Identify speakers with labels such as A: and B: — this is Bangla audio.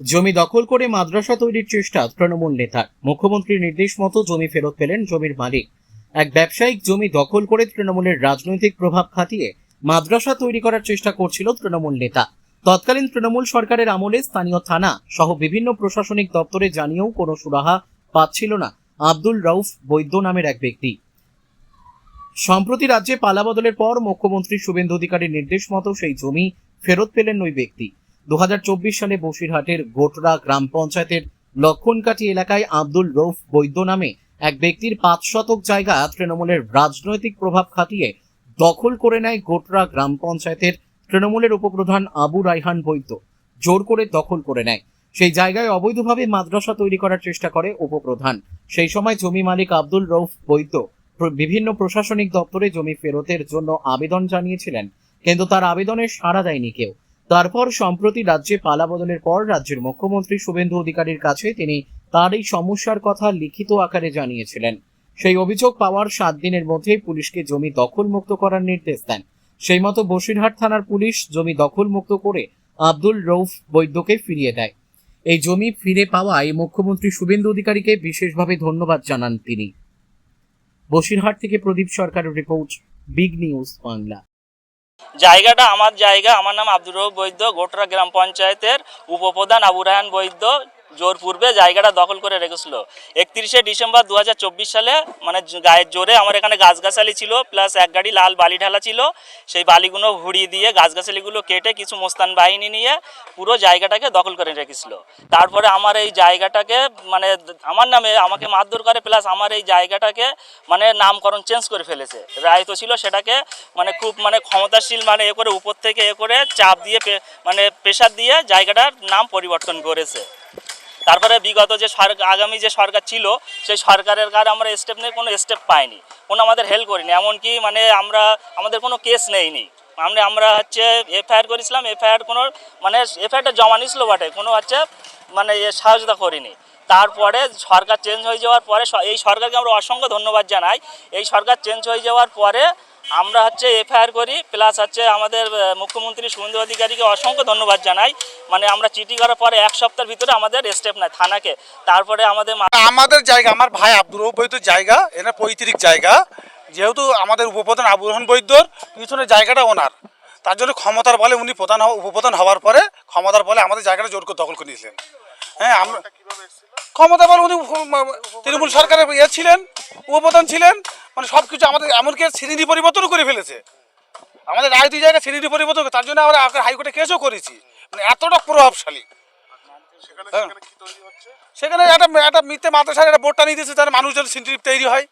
A: জমি দখল করে মাদ্রাসা তৈরির চেষ্টা তৃণমূল নেতার। মুখ্যমন্ত্রীর নির্দেশ মতো জমি ফেরত পেলেন জমির মালিক। এক ব্যবসায়িক জমি দখল করে তৃণমূলের রাজনৈতিক প্রভাব খাটিয়ে মাদ্রাসা তৈরি করার চেষ্টা করছিল তৃণমূল নেতা। তৎকালীন তৃণমূল সরকারের আমলে স্থানীয় থানা সহ বিভিন্ন প্রশাসনিক দপ্তরে জানিয়েও কোনো সুরাহা পাচ্ছিল না আব্দুল রউফ বৈদ্য নামের এক ব্যক্তি। সম্প্রতি রাজ্যে পালাবদলের পর মুখ্যমন্ত্রী শুভেন্দু অধিকারীর নির্দেশ মতো সেই জমি ফেরত পেলেন ওই ব্যক্তি। 2024 সালে বসিরহাটের গোটরা গ্রাম পঞ্চায়েতের লক্ষণকাঠি এলাকায় আব্দুল রউফ বৈদ্য নামে এক ব্যক্তির 5 শতক জায়গা তৃণমূলের রাজনৈতিক প্রভাব খাটিয়ে দখল করে নেয় গোটরা গ্রাম পঞ্চায়েতের তৃণমূলের উপপ্রধান আবু রায়হান বৈদ্য। জোর করে দখল করে নেয় সেই জায়গায় অবৈধভাবে মাদ্রাসা তৈরি করার চেষ্টা করে উপপ্রধান। সেই সময় জমি মালিক আব্দুল রউফ বৈদ্য বিভিন্ন প্রশাসনিক দপ্তরে জমি ফেরতের জন্য আবেদন জানিয়েছিলেন, কিন্তু তার আবেদনে সাড়া দেয়নি কেউ। তারপর সম্প্রতি রাজ্যে পালাবদলের পর রাজ্যের মুখ্যমন্ত্রী শুভেন্দু অধিকারীর কাছে তিনি তার এই সমস্যার কথা লিখিত আকারে জানিয়েছিলেন। সেই অভিযোগ পাওয়ার 7 দিনের মধ্যে পুলিশকে জমি দখল মুক্ত করার নির্দেশ দেন। সেই মতো বসিরহাট থানার পুলিশ জমি দখল মুক্ত করে আব্দুল রউফ বৈদ্যকে ফিরিয়ে দেয়। এই জমি ফিরে পাওয়ায় মুখ্যমন্ত্রী শুভেন্দু অধিকারীকে বিশেষভাবে ধন্যবাদ জানান তিনি। বসিরহাট থেকে প্রদীপ সরকারের রিপোর্ট, বিগ নিউজ বাংলা।
B: জায়গাটা আমার জায়গা। আমার নাম আব্দুর রউফ বৈদ্য, গোটরা গ্রাম পঞ্চায়েতের উপপ্রধান আবু রায়হান বৈদ্য জোর পূর্বে জায়গাটা দখল করে রেখেছিল। 31শে ডিসেম্বর 2024 সালে মানে গায়ের জোরে আমার এখানে গাছগাছালি ছিল, প্লাস এক গাড়ি লাল বালি ঢালা ছিল। সেই বালিগুলো হুড়িয়ে দিয়ে গাছগাছালিগুলো কেটে কিছু মোস্তান বাহিনী নিয়ে পুরো জায়গাটাকে দখল করে রেখেছিল। তারপরে আমার এই জায়গাটাকে মানে আমার নামে আমাকে মারধর করে, প্লাস আমার এই জায়গাটাকে মানে নামকরণ চেঞ্জ করে ফেলেছে। রায় তো ছিল সেটাকে মানে খুব মানে ক্ষমতাশীল মানে এ করে উপর থেকে এ করে চাপ দিয়ে মানে প্রেশার দিয়ে জায়গাটার নাম পরিবর্তন করেছে। তারপরে বিগত যে আগামী যে সরকার ছিল সেই সরকারের কাছে আমরা স্টেপ নেই, কোনো স্টেপ পাইনি, কোনো আমাদের হেল্প করিনি। এমনকি মানে আমাদের কোনো কেস নেইনি। আমরা হচ্ছে এফআইআর করেছিলাম, এফআইআর কোনো মানে এফআইআরটা জমা নিয়েছিল বটে, কোনো হচ্ছে মানে সহযোগিতা করিনি। তারপরে সরকার চেঞ্জ হয়ে যাওয়ার পরে এই সরকারকে আমরা অসংখ্য ধন্যবাদ জানাই। এই সরকার চেঞ্জ হয়ে যাওয়ার পরে আমরা হচ্ছে এফআইআর করি, প্লাস হচ্ছে আমাদের মুখ্যমন্ত্রী শুভেন্দু অধিকারীকে অসংখ্য ধন্যবাদ জানাই। মানে আমরা চিঠি করার পরে 1 সপ্তাহের ভিতরে আমাদের স্টেপ নেয় থানাকে। তারপরে আমাদের
C: জায়গা, আমার ভাই আব্দুর রউফ বৈদ্যর জায়গা, এনার পৈতৃক জায়গা। যেহেতু আমাদের উপপ্রধান আবু রায়হান বৈদ্যর পিছনে জায়গাটা ওনার, তার জন্য ক্ষমতার বলে উনি উপপ্রধান হওয়ার পরে ক্ষমতার বলে আমাদের জায়গাটা জোর করে দখল করে নিয়েছিলেন। হ্যাঁ, আমরা ক্ষমতা বলে উনি তৃণমূল সরকারের ছিলেন, উপপ্রধান ছিলেন, মানে সব কিছু আমাদের এমনকি শ্রেণী পরিবর্তনও করে ফেলেছে। আমাদের রায় 2 জায়গায় শ্রেণী পরিবর্তন, তার জন্য আমরা হাইকোর্টে কেসও করেছি। মানে এতটা প্রভাবশালী। সেখানে একটা মিথ্যে মাদ্রাসার একটা বোর্ডটা নিয়ে দিয়েছে, তার মানুষজন শ্রেণী তৈরি হয়।